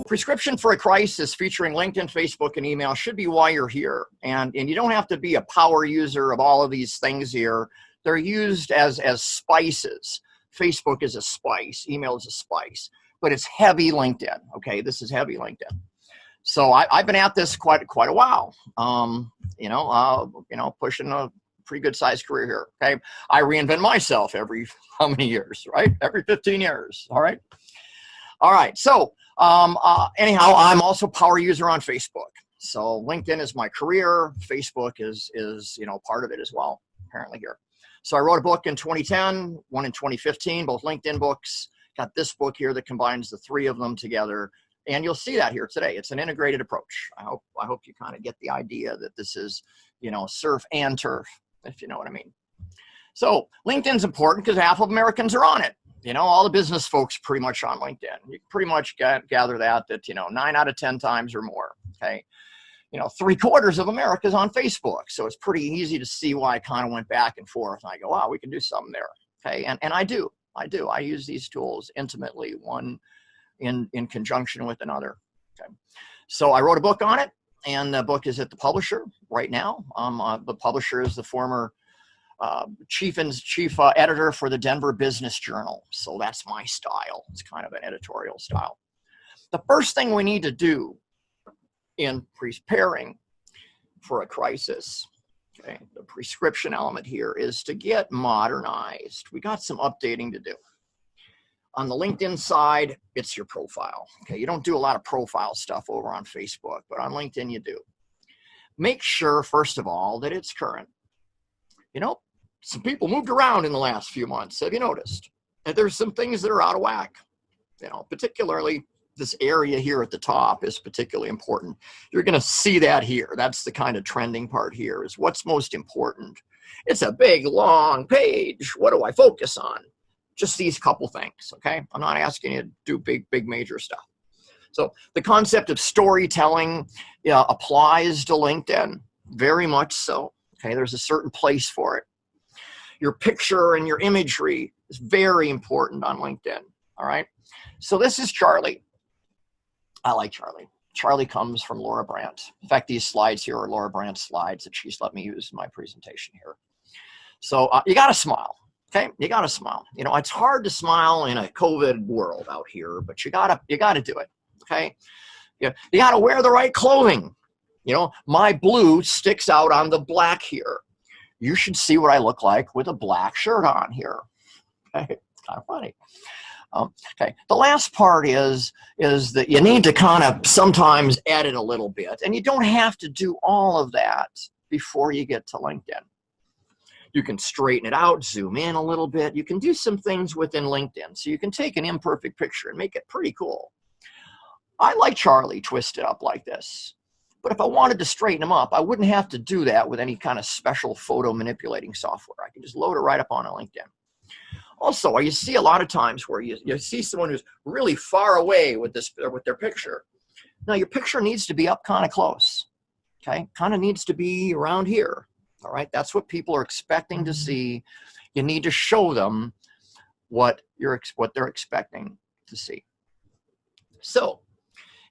Prescription for a Crisis featuring LinkedIn, Facebook, and email should be why you're here. And you don't have to be a power user of all of these things here. They're used as spices. Facebook is a spice, email is a spice, but it's heavy LinkedIn. Okay, this is heavy LinkedIn. So I've been at this quite a while. Pushing a pretty good sized career here. Okay, I reinvent myself every how many years, right? Every 15 years. All right. All right. So anyhow, I'm also a power user on Facebook. So LinkedIn is my career. Facebook is part of it as well, apparently here. So I wrote a book in 2010, one in 2015, both LinkedIn books. Got this book here that combines the three of them together. And you'll see that here today. It's an integrated approach. I hope you kind of get the idea that this is, surf and turf, if you know what I mean. So LinkedIn's important because half of Americans are on it. All the business folks pretty much on LinkedIn. You can pretty much gather that 9 out of 10 times or more. Okay. 3/4 of America is on Facebook. So it's pretty easy to see why I kind of went back and forth. And I go, wow, we can do something there. Okay. And I do. I use these tools intimately, one in conjunction with another. Okay. So I wrote a book on it, and the book is at the publisher right now. The publisher is the former chief editor for the Denver Business Journal. So that's my style. It's kind of an editorial style. The first thing we need to do in preparing for a crisis, okay, the prescription element here is to get modernized. We got some updating to do. On the LinkedIn side, it's your profile. Okay, you don't do a lot of profile stuff over on Facebook, but on LinkedIn you do. Make sure, first of all, that it's current. Some people moved around in the last few months. Have you noticed? And there's some things that are out of whack. Particularly this area here at the top is particularly important. You're going to see that here. That's the kind of trending part here is what's most important. It's a big, long page. What do I focus on? Just these couple things, okay? I'm not asking you to do big, major stuff. So the concept of storytelling applies to LinkedIn, very much so. Okay, there's a certain place for it. Your picture and your imagery is very important on LinkedIn, all right? So this is Charlie. I like Charlie. Charlie comes from Laura Brandt. In fact, these slides here are Laura Brandt's slides that she's let me use in my presentation here. So you got to smile. Okay, you got to smile. It's hard to smile in a COVID world out here, but you gotta do it. Okay, you got to wear the right clothing. My blue sticks out on the black here. You should see what I look like with a black shirt on here. Okay, it's kind of funny. Okay, the last part is that you need to kind of sometimes edit a little bit, and you don't have to do all of that before you get to LinkedIn. You can straighten it out, zoom in a little bit. You can do some things within LinkedIn. So you can take an imperfect picture and make it pretty cool. I like Charlie twisted up like this. But if I wanted to straighten him up, I wouldn't have to do that with any kind of special photo manipulating software. I can just load it right up on LinkedIn. Also, you see a lot of times where you see someone who's really far away with their picture. Now, your picture needs to be up kind of close. Okay, kind of needs to be around here. All right, that's what people are expecting to see. You need to show them what they're expecting to see. So,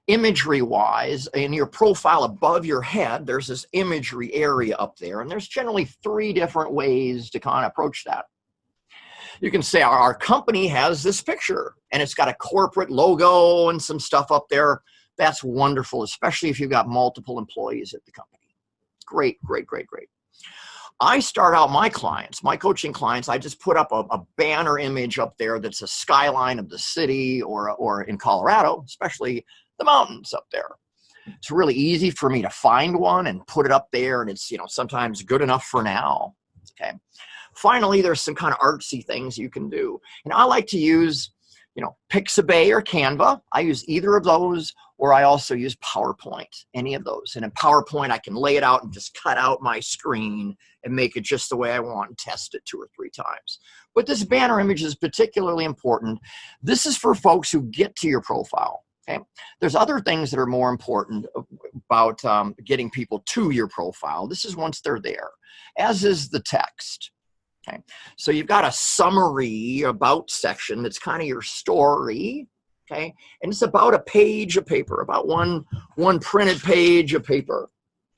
imagery-wise, in your profile above your head, there's this imagery area up there, and there's generally 3 different ways to kind of approach that. You can say our company has this picture, and it's got a corporate logo and some stuff up there. That's wonderful, especially if you've got multiple employees at the company. Great, great, great, great. I start out my clients, my coaching clients, I just put up a banner image up there that's a skyline of the city or in Colorado, especially the mountains up there. It's really easy for me to find one and put it up there, and it's sometimes good enough for now. Okay. Finally, there's some kind of artsy things you can do. And I like to use Pixabay or Canva. I use either of those, or I also use PowerPoint, any of those. And in PowerPoint, I can lay it out and just cut out my screen and make it just the way I want and test it 2 or 3 times. But this banner image is particularly important. This is for folks who get to your profile. Okay. There's other things that are more important about getting people to your profile. This is once they're there, as is the text. Okay. So you've got a summary about section that's kind of your story. Okay. And it's about a page of paper, about one printed page of paper.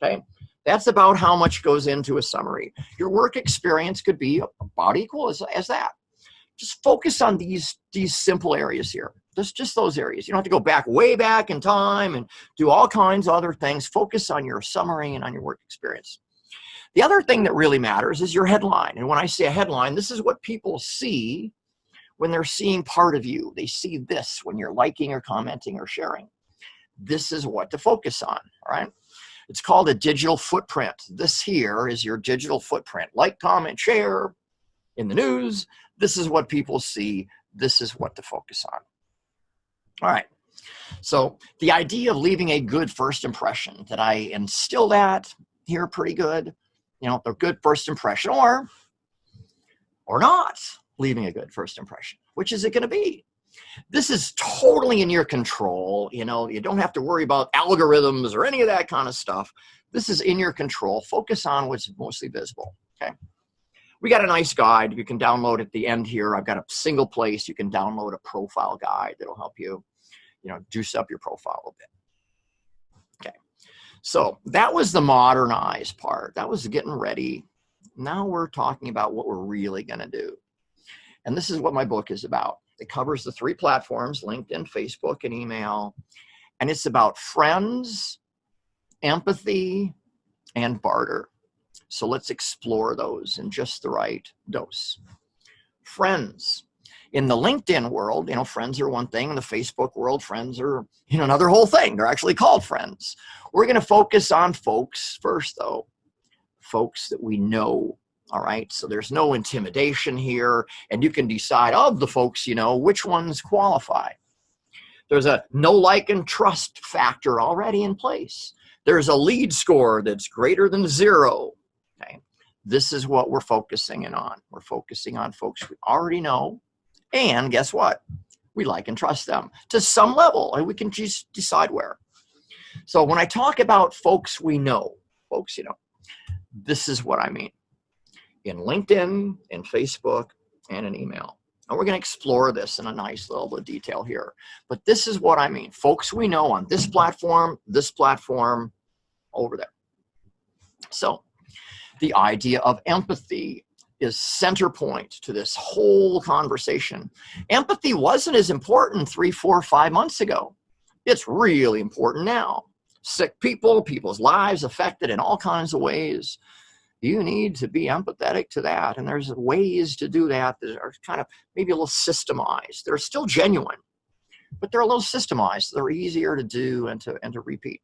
Okay. That's about how much goes into a summary. Your work experience could be about equal as that. Just focus on these simple areas here. Just those areas. You don't have to go way back in time and do all kinds of other things. Focus on your summary and on your work experience. The other thing that really matters is your headline. And when I say a headline, this is what people see when they're seeing part of you. They see this when you're liking or commenting or sharing. This is what to focus on, all right? It's called a digital footprint. This here is your digital footprint. Like, comment, share in the news. This is what people see. This is what to focus on. All right. So the idea of leaving a good first impression, did I instill that here pretty good? You know, a good first impression or not leaving a good first impression. Which is it going to be? This is totally in your control. You know, you don't have to worry about algorithms or any of that kind of stuff. This is in your control. Focus on what's mostly visible. Okay. We got a nice guide you can download at the end here. I've got a single place you can download a profile guide that'll help you, you know, juice up your profile a bit. Okay. So that was the modernized part. That was getting ready. Now we're talking about what we're really going to do. And this is what my book is about. It covers the 3 platforms, LinkedIn, Facebook, and email. And it's about friends, empathy, and barter. So let's explore those in just the right dose. Friends. In the LinkedIn world, you know, friends are one thing. In the Facebook world, friends are, you know, another whole thing. They're actually called friends. We're going to focus on folks first, though. Folks that we know. All right, so there's no intimidation here, and you can decide of the folks you know which ones qualify. There's a know, like, and trust factor already in place. There's a lead score that's greater than 0. Okay, this is what we're focusing in on. We're focusing on folks we already know, and guess what? We like and trust them to some level, and we can just decide where. So when I talk about folks we know, folks you know, this is what I mean. In LinkedIn, in Facebook, and in email. And we're going to explore this in a nice level of detail here. But this is what I mean. Folks we know on this platform, over there. So the idea of empathy is center point to this whole conversation. Empathy wasn't as important 3, 4, 5 months ago. It's really important now. Sick people, people's lives affected in all kinds of ways. You need to be empathetic to that. And there's ways to do that that are kind of maybe a little systemized. They're still genuine, but they're a little systemized. They're easier to do and to repeat.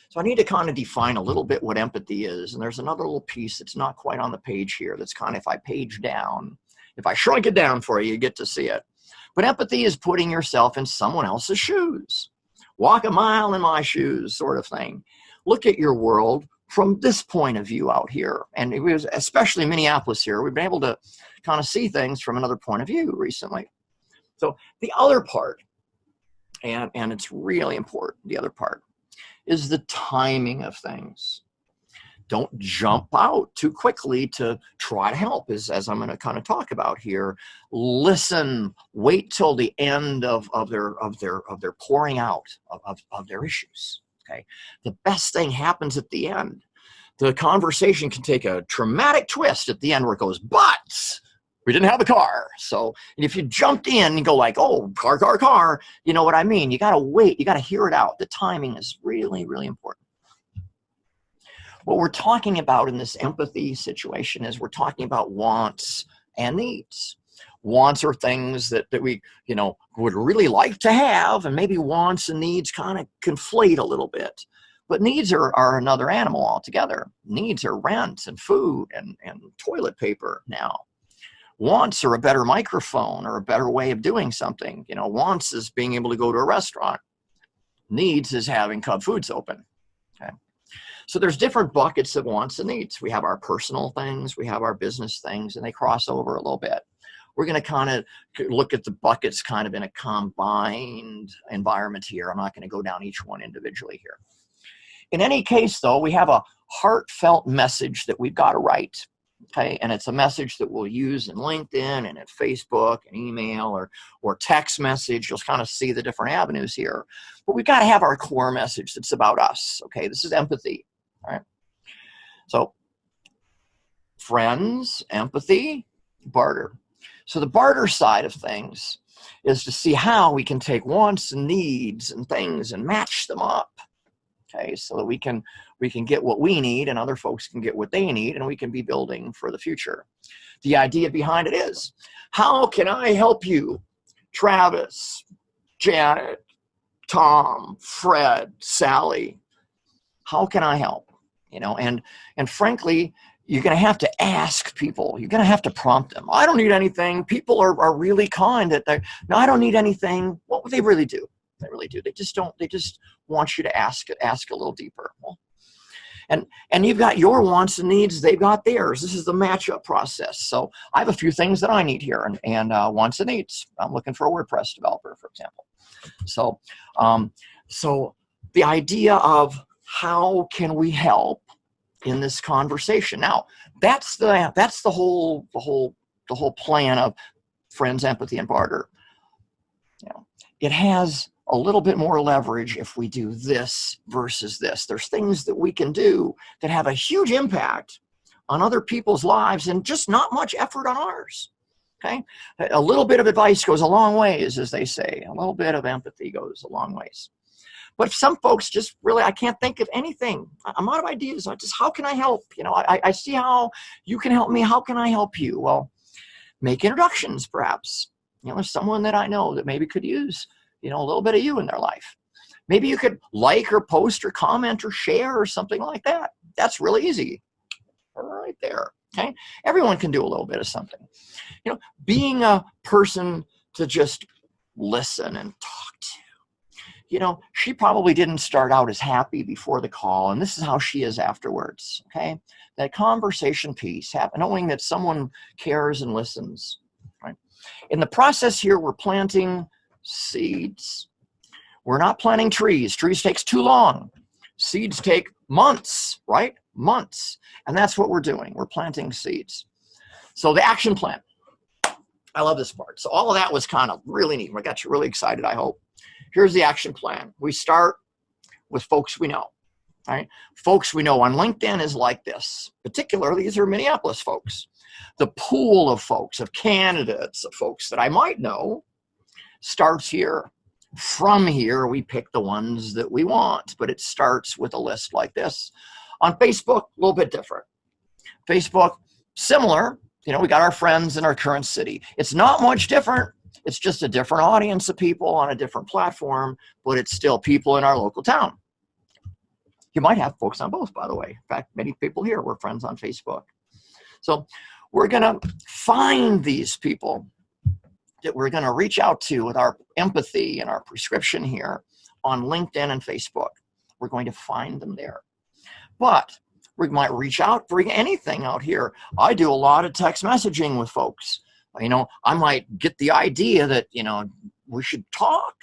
So I need to kind of define a little bit what empathy is. And there's another little piece that's not quite on the page here. That's kind of, if I page down, if I shrunk it down for you, you get to see it. But empathy is putting yourself in someone else's shoes. Walk a mile in my shoes sort of thing. Look at your world from this point of view out here. And it was especially Minneapolis here. We've been able to kind of see things from another point of view recently. So the other part, and it's really important, the other part is the timing of things. Don't jump out too quickly to try to help, as I'm going to kind of talk about here. Listen, wait till the end of their pouring out of their issues. Okay. The best thing happens at the end. The conversation can take a dramatic twist at the end where it goes, but we didn't have a car. So if you jumped in and go like, oh, car, you know what I mean? You got to wait. You got to hear it out. The timing is really, really important. What we're talking about in this empathy situation is we're talking about wants and needs. Wants are things that we, you know, would really like to have, and maybe wants and needs kind of conflate a little bit. But needs are another animal altogether. Needs are rent and food and toilet paper now. Wants are a better microphone or a better way of doing something. You know, wants is being able to go to a restaurant. Needs is having Cub Foods open. Okay. So there's different buckets of wants and needs. We have our personal things, we have our business things, and they cross over a little bit. we're going to kind of look at the buckets kind of in a combined environment here. I'm not going to go down each one individually here. In any case, though, we have a heartfelt message that we've got to write. Okay, and it's a message that we'll use in LinkedIn and at Facebook and email or text message. You'll kind of see the different avenues here. But we've got to have our core message that's about us. Okay, this is empathy. All right. So friends, empathy, barter. So the barter side of things is to see how we can take wants and needs and things and match them up. Okay, so that we can get what we need and other folks can get what they need, and we can be building for the future. The idea behind it is, how can I help you, Travis, Janet, Tom, Fred, Sally? How can I help? You know, and frankly, you're going to have to ask people. You're going to have to prompt them. I don't need anything. People are really kind that they're, no, I don't need anything. What would they really do? They really do. They just don't. They just want you to ask a little deeper. Well, and you've got your wants and needs. They've got theirs. This is the matchup process. So I have a few things that I need here, and wants and needs. I'm looking for a WordPress developer, for example. So so the idea of how can we help in this conversation? Now that's the whole plan of friends, empathy, and barter. You know, it has a little bit more leverage if we do this versus this. There's things that we can do that have a huge impact on other people's lives and just not much effort on ours. Okay, a little bit of advice goes a long ways, as they say. A little bit of empathy goes a long ways. But some folks just really, I can't think of anything. I'm out of ideas. How can I help? You know, I see how you can help me. How can I help you? Well, make introductions, perhaps. You know, there's someone that I know that maybe could use, you know, a little bit of you in their life. Maybe you could like or post or comment or share or something like that. That's really easy. Right there. Okay. Everyone can do a little bit of something. You know, being a person to just listen and talk to. You know, she probably didn't start out as happy before the call, and this is how she is afterwards. Okay. That conversation piece, knowing that someone cares and listens. Right. In the process here, we're planting seeds. We're not planting trees. Trees takes too long. Seeds take months, right? Months. And that's what we're doing. We're planting seeds. So the action plan. I love this part. So all of that was kind of really neat. I got you really excited, I hope. Here's the action plan. We start with folks we know. All right? Folks we know on LinkedIn is like this. Particularly, these are Minneapolis folks. The pool of folks, of candidates, of folks that I might know starts here. From here, we pick the ones that we want, but it starts with a list like this. On Facebook, a little bit different. Facebook, similar. You know, we got our friends in our current city. It's not much different. It's just a different audience of people on a different platform, but it's still people in our local town. You might have folks on both, by the way. In fact, many people here were friends on Facebook. So we're going to find these people that we're going to reach out to with our empathy and our prescription here on LinkedIn and Facebook. We're going to find them there. But we might reach out, bring anything out here. I do a lot of text messaging with folks. You know, I might get the idea that, you know, we should talk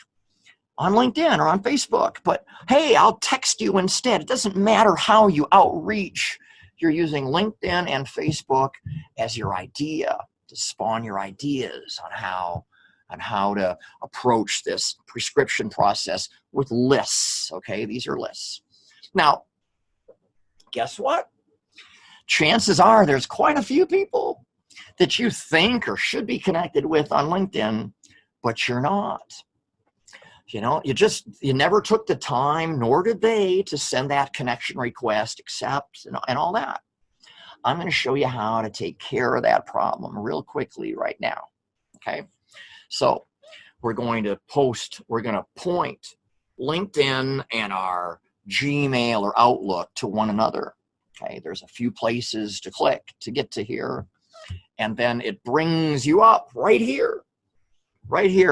on LinkedIn or on Facebook, but hey, I'll text you instead. It doesn't matter how you outreach. You're using LinkedIn and Facebook as your idea to spawn your ideas on how to approach this prescription process with lists. Okay, these are lists. Now, guess what? Chances are there's quite a few people that you think or should be connected with on LinkedIn, but you're not. You know, you never took the time, nor did they, to send that connection request, accept, and all that. I'm going to show you how to take care of that problem real quickly right now. Okay, so we're going to point LinkedIn and our Gmail or Outlook to one another. Okay, there's a few places to click to get to here, and then it brings you up right here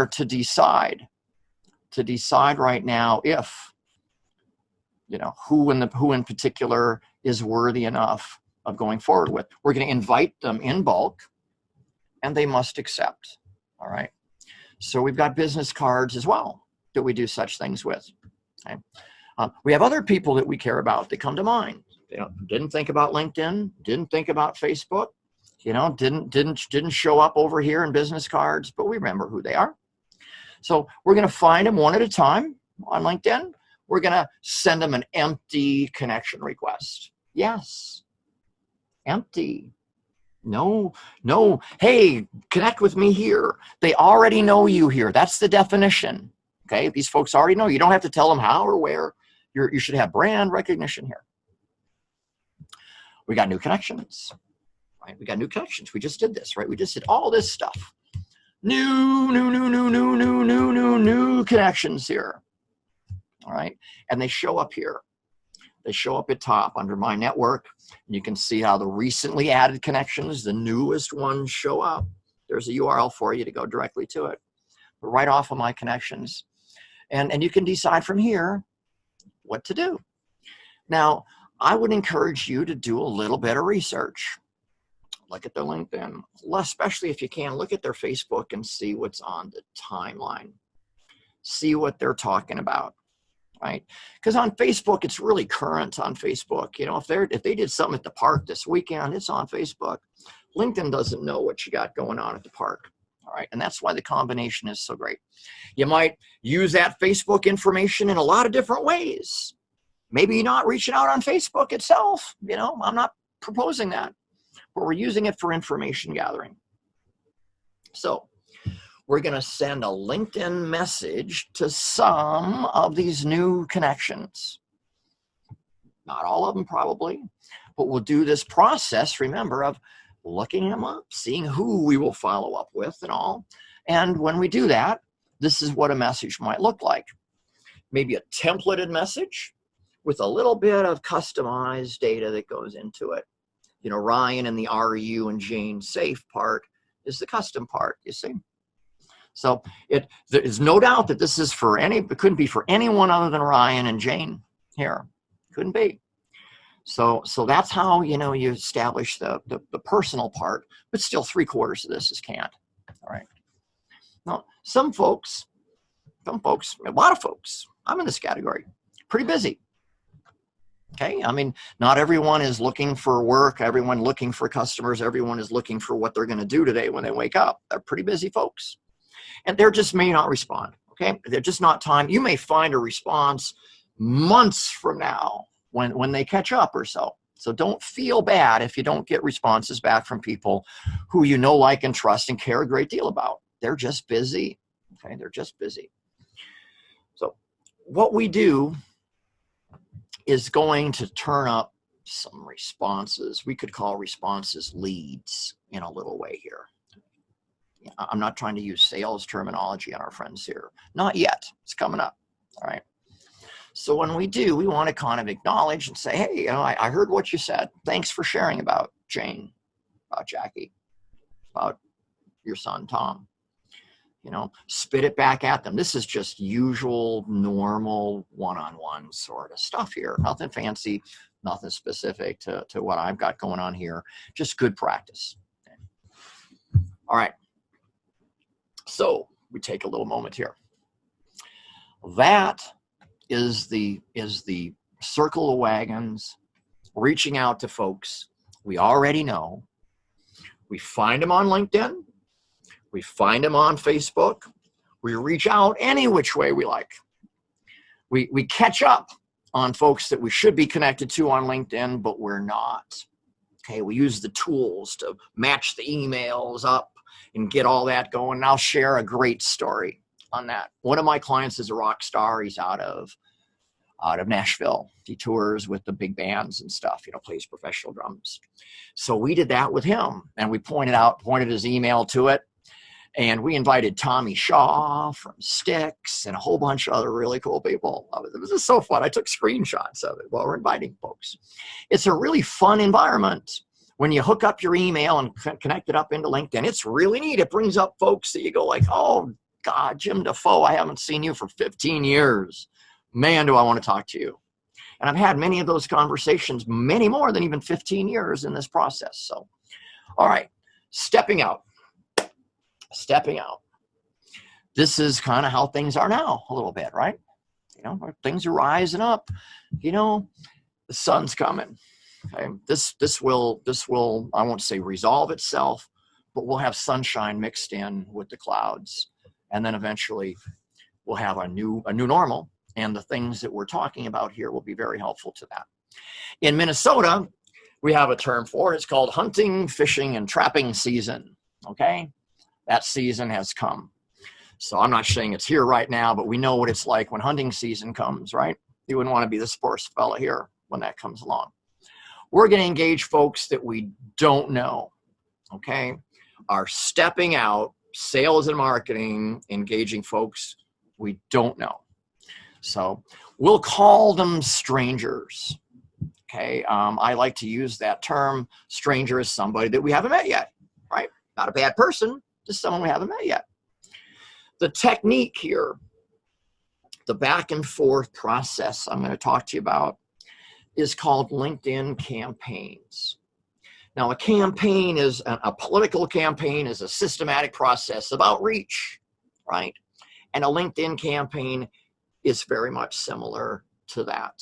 to decide right now if, you know, who in particular is worthy enough of going forward with. We're going to invite them in bulk, and they must accept. All right. So we've got business cards as well that we do such things with. Okay. We have other people that we care about that come to mind. You know, didn't think about LinkedIn, didn't think about Facebook, you know, didn't show up over here in business cards, but we remember who they are. So we're going to find them one at a time on LinkedIn. We're going to send them an empty connection request. Yes, empty. No, hey, connect with me here. They already know you here. That's the definition. Okay, these folks already know. You don't have to tell them how or where. You should have brand recognition here. We got new connections, right? We got new connections. We just did this, right? We just did all this stuff. New connections here. All right, and they show up here. They show up at top under my network. And you can see how the recently added connections, the newest ones, show up. There's a URL for you to go directly to it. But right off of my connections. And you can decide from here what to do. Now, I would encourage you to do a little bit of research. Look at their LinkedIn, especially if you can, look at their Facebook and see what's on the timeline. See what they're talking about. Right? Because on Facebook, it's really current on Facebook. You know, if they did something at the park this weekend, it's on Facebook. LinkedIn doesn't know what you got going on at the park. All right. And that's why the combination is so great. You might use that Facebook information in a lot of different ways. Maybe you're not reaching out on Facebook itself. You know, I'm not proposing that, but we're using it for information gathering. So we're going to send a LinkedIn message to some of these new connections. Not all of them probably, but we'll do this process, remember, of looking them up, seeing who we will follow up with and all. And when we do that, this is what a message might look like. Maybe a templated message with a little bit of customized data that goes into it. You know, Ryan and the RU and Jane safe part is the custom part, you see. So there is no doubt that this is for it couldn't be for anyone other than Ryan and Jane here. Couldn't be. So that's how, you know, you establish the personal part, but still 3/4 of this is canned. All right. Now, some folks, a lot of folks, I'm in this category, pretty busy. Okay. I mean, not everyone is looking for work. Everyone looking for customers. Everyone is looking for what they're going to do today when they wake up. They're pretty busy folks. And they just may not respond, okay? They're just not time. You may find a response months from now when they catch up or so. So don't feel bad if you don't get responses back from people who you know, like, and trust and care a great deal about. They're just busy, okay? They're just busy. So what we do is going to turn up some responses. We could call responses leads in a little way here. I'm not trying to use sales terminology on our friends here. Not yet. It's coming up. All right. So when we do, we want to kind of acknowledge and say, hey, you know, I heard what you said. Thanks for sharing about Jane, about Jackie, about your son, Tom. You know, spit it back at them. This is just usual, normal, one-on-one sort of stuff here. Nothing fancy, nothing specific to what I've got going on here. Just good practice. Okay. All right. So we take a little moment here. That is the circle of wagons, reaching out to folks we already know. We find them on LinkedIn. We find them on Facebook. We reach out any which way we like. We catch up on folks that we should be connected to on LinkedIn, but we're not. Okay, we use the tools to match the emails up and get all that going. And I'll share a great story on that. One of my clients is a rock star. He's out of Nashville. He tours with the big bands and stuff, you know, plays professional drums. So we did that with him, and we pointed his email to it. And we invited Tommy Shaw from Styx and a whole bunch of other really cool people. It was just so fun. I took screenshots of it while we're inviting folks. It's a really fun environment. When you hook up your email and connect it up into LinkedIn, it's really neat. It brings up folks that you go like, oh, God, Jim Defoe, I haven't seen you for 15 years. Man, do I want to talk to you. And I've had many of those conversations, many more than even 15 years in this process. So, all right, stepping out. stepping out. This is kind of how things are now a little bit, right? You know, things are rising up. You know, the sun's coming. Okay, this will I won't say resolve itself, but we'll have sunshine mixed in with the clouds, and then eventually we'll have a new normal, and the things that we're talking about here will be very helpful to that. In Minnesota, we have a term for it. It's called hunting, fishing, and trapping season. Okay, that season has come. So I'm not saying it's here right now, but we know what it's like when hunting season comes, right? You wouldn't want to be the sports fella here when that comes along. We're going to engage folks that we don't know, okay? Are stepping out, sales and marketing, engaging folks we don't know. So we'll call them strangers, okay? I like to use that term. Stranger is somebody that we haven't met yet, right? Not a bad person, just someone we haven't met yet. The technique here, the back and forth process I'm going to talk to you about, is called LinkedIn campaigns. Now, a campaign is a political campaign is a systematic process of outreach, right? And a LinkedIn campaign is very much similar to that.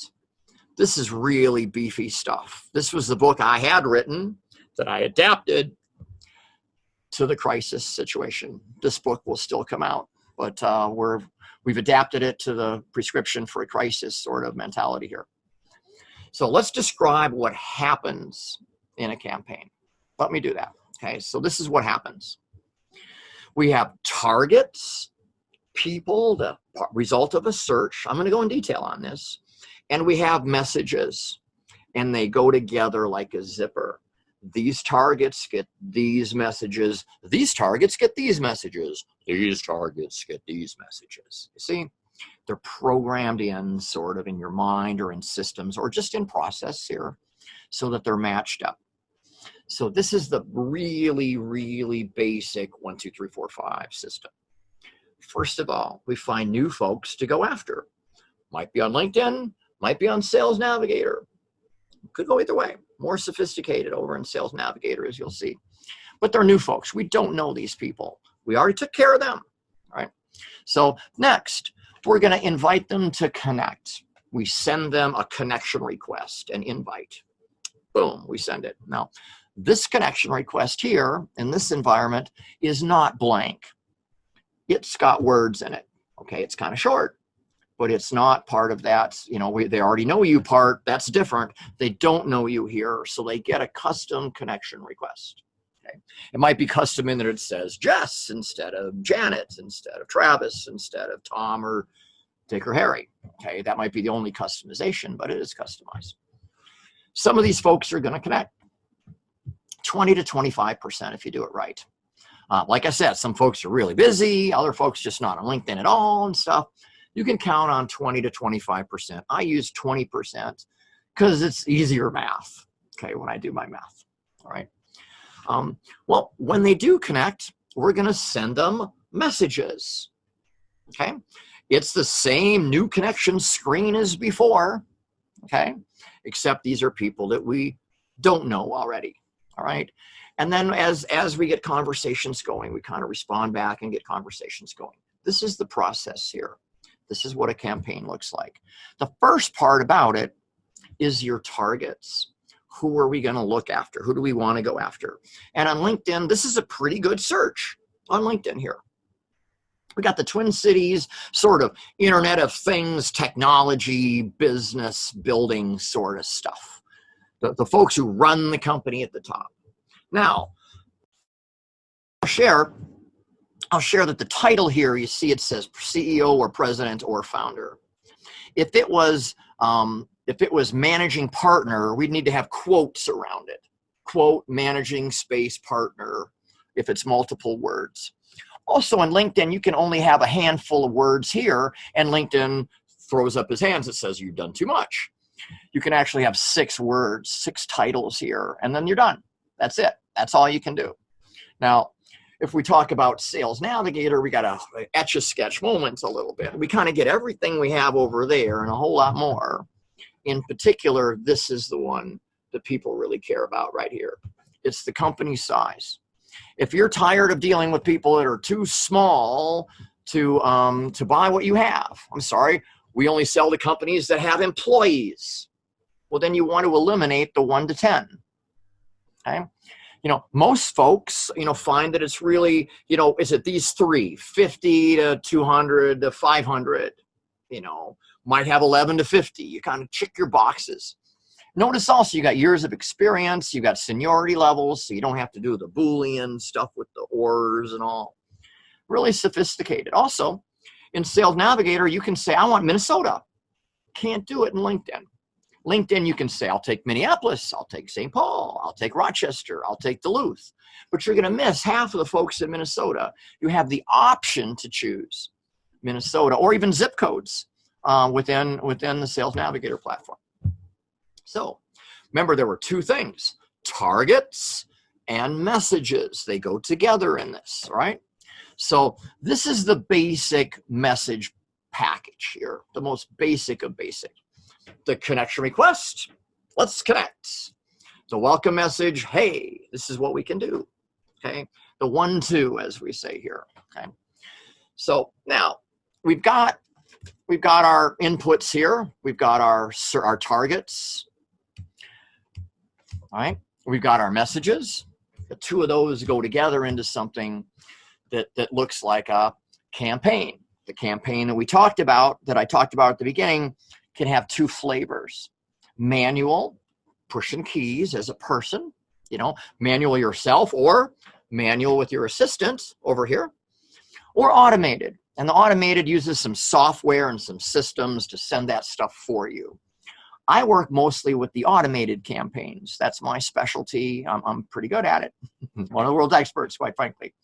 This is really beefy stuff. This was the book I had written that I adapted to the crisis situation. This book will still come out, but we've adapted it to the prescription for a crisis sort of mentality here. So let's describe what happens in a campaign. Let me do that. Okay, so this is what happens. We have targets, people, the result of a search. I'm going to go in detail on this. And we have messages, and they go together like a zipper. These targets get these messages. These targets get these messages. These targets get these messages. You see? They're programmed in sort of in your mind or in systems or just in process here so that they're matched up. So this is the really, really basic 1, 2, 3, 4, 5 system. First of all, we find new folks to go after. Might be on LinkedIn, might be on Sales Navigator. Could go either way. More sophisticated over in Sales Navigator, as you'll see. But they're new folks. We don't know these people. We already took care of them, right? So next, we're going to invite them to connect. We send them a connection request, an invite. Boom, we send it. Now, this connection request here in this environment is not blank. It's got words in it. Okay, it's kind of short, but it's not part of that. You know, they already know you part. That's different. They don't know you here, so they get a custom connection request. Okay, it might be custom in that it says Jess instead of Janet, instead of Travis, instead of Tom or Dick or Harry. Okay, that might be the only customization, but it is customized. Some of these folks are going to connect. 20 to 25% if you do it right. Like I said, some folks are really busy, other folks just not on LinkedIn at all and stuff. You can count on 20 to 25%. I use 20% because it's easier math, okay, when I do my math, all right? Well, when they do connect, we're going to send them messages, okay? It's the same new connection screen as before, okay? Except these are people that we don't know already, all right? And then as we get conversations going, we kind of respond back and get conversations going. This is the process here. This is what a campaign looks like. The first part about it is your targets. Who are we going to look after? Who do we want to go after? And on LinkedIn, this is a pretty good search on LinkedIn here. We got the Twin Cities sort of Internet of Things, technology, business, building sort of stuff. The folks who run the company at the top. Now, I'll share that the title here, you see it says CEO or president or founder. If it was managing partner, we'd need to have quotes around it. Quote, managing space partner, if it's multiple words. Also on LinkedIn, you can only have a handful of words here, and LinkedIn throws up his hands and says, you've done too much. You can actually have 6 words, 6 titles here, and then you're done. That's it. That's all you can do. Now, if we talk about Sales Navigator, we got to etch-a-sketch moments a little bit. We kind of get everything we have over there and a whole lot more. In particular, this is the one that people really care about right here. It's the company size. If you're tired of dealing with people that are too small to buy what you have, I'm sorry, we only sell to companies that have employees. Well, then you want to eliminate the 1 to 10. Okay. You know, most folks, you know, find that it's really, you know, is it these three, 50 to 200 to 500, you know, might have 11 to 50. You kind of check your boxes. Notice also you got years of experience, you got seniority levels, so you don't have to do the Boolean stuff with the ors and all. Really sophisticated. Also, in Sales Navigator, you can say, I want Minnesota. Can't do it in LinkedIn. LinkedIn, you can say, I'll take Minneapolis, I'll take St. Paul, I'll take Rochester, I'll take Duluth. But you're going to miss half of the folks in Minnesota. You have the option to choose Minnesota or even zip codes within the Sales Navigator platform. So remember, there were two things, targets and messages. They go together in this, right? So this is the basic message package here, the most basic of basic. The connection request, let's connect. The welcome message, hey, this is what we can do. Okay, the 1-2, as we say here. Okay, so now we've got our inputs here. We've got our targets. All right, we've got our messages. The two of those go together into something that looks like a campaign. The campaign that we talked about, that I talked about at the beginning, can have two flavors. Manual, pushing keys as a person, you know, manual yourself, or manual with your assistant over here, or automated. And the automated uses some software and some systems to send that stuff for you. I work mostly with the automated campaigns. That's my specialty. I'm pretty good at it. One of the world's experts, quite frankly.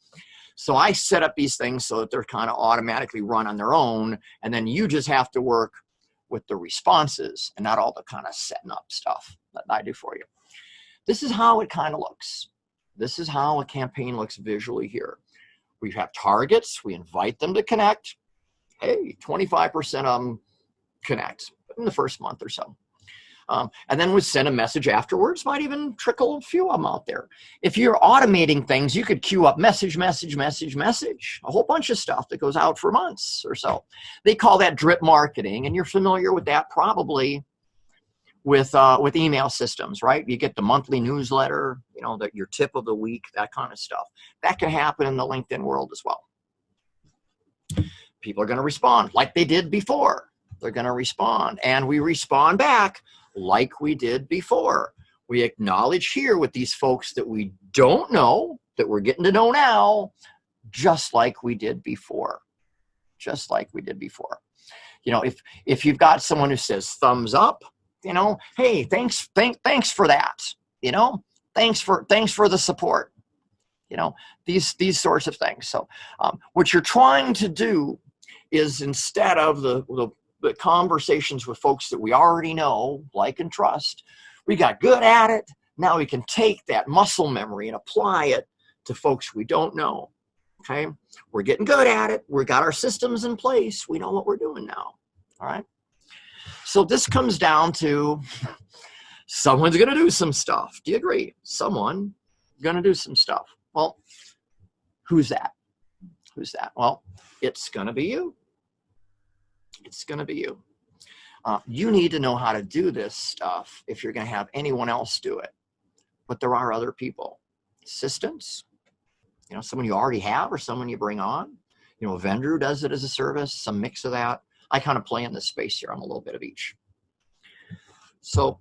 So I set up these things so that they're kind of automatically run on their own, and then you just have to work with the responses and not all the kind of setting up stuff that I do for you. This is how it kind of looks. This is how a campaign looks visually here. We have targets. We invite them to connect. Hey, 25% of them connect in the first month or so. And then we send a message afterwards, might even trickle a few of them out there. If you're automating things, you could queue up message, message, message, message, a whole bunch of stuff that goes out for months or so. They call that drip marketing, and you're familiar with that probably with email systems, right? You get the monthly newsletter, you know, your tip of the week, that kind of stuff. That can happen in the LinkedIn world as well. People are going to respond like they did before. They're going to respond, and we respond back like we did before. We acknowledge here with these folks that we don't know, that we're getting to know now, just like we did before. Just like we did before. You know, if you've got someone who says thumbs up, you know, hey, thanks for that. You know, thanks for the support. You know, these sorts of things. So what you're trying to do is, instead of the conversations with folks that we already know, like, and trust, we got good at it. Now we can take that muscle memory and apply it to folks we don't know. Okay, we're getting good at it. We got our systems in place. We know what we're doing now. All right. So this comes down to someone's going to do some stuff. Do you agree? Someone going to do some stuff. Well, who's that? Who's that? Well, it's going to be you. It's going to be you. You need to know how to do this stuff if you're going to have anyone else do it. But there are other people. Assistants, you know, someone you already have or someone you bring on. You know, a vendor who does it as a service, some mix of that. I kind of play in this space here. I'm a little bit of each. So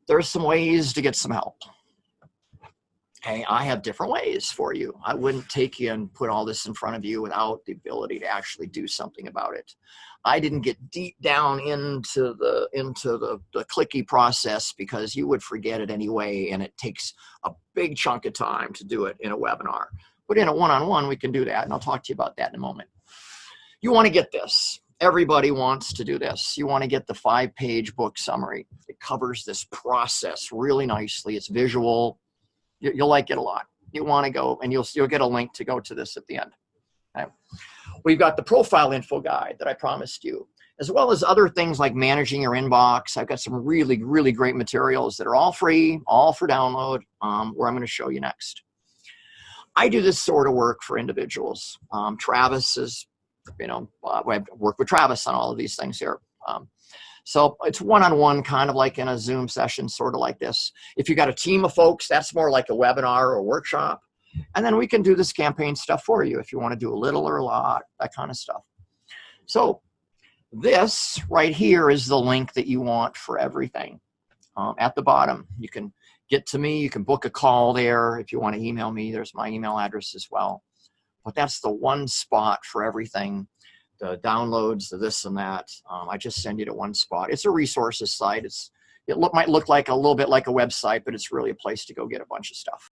there's some ways to get some help. Hey, I have different ways for you. I wouldn't take you and put all this in front of you without the ability to actually do something about it. I didn't get deep down into the clicky process because you would forget it anyway, and it takes a big chunk of time to do it in a webinar. But in a one-on-one, we can do that, and I'll talk to you about that in a moment. You want to get this. Everybody wants to do this. You want to get the 5-page book summary. It covers this process really nicely. It's visual. You'll like it a lot. You want to go, and you'll get a link to go to this at the end. Okay. We've got the profile info guide that I promised you, as well as other things like managing your inbox. I've got some really, really great materials that are all free, all for download, where I'm going to show you next. I do this sort of work for individuals. Travis is, I work with Travis on all of these things here. So it's one-on-one, kind of like in a Zoom session, sort of like this. If you got a team of folks, that's more like a webinar or a workshop. And then we can do this campaign stuff for you if you want to do a little or a lot, that kind of stuff. So this right here is the link that you want for everything. At the bottom, you can get to me. You can book a call there. If you want to email me, there's my email address as well. But that's the one spot for everything. The downloads, the this and that. I just send you to one spot. It's a resources site. It might look like a little bit like a website, but it's really a place to go get a bunch of stuff.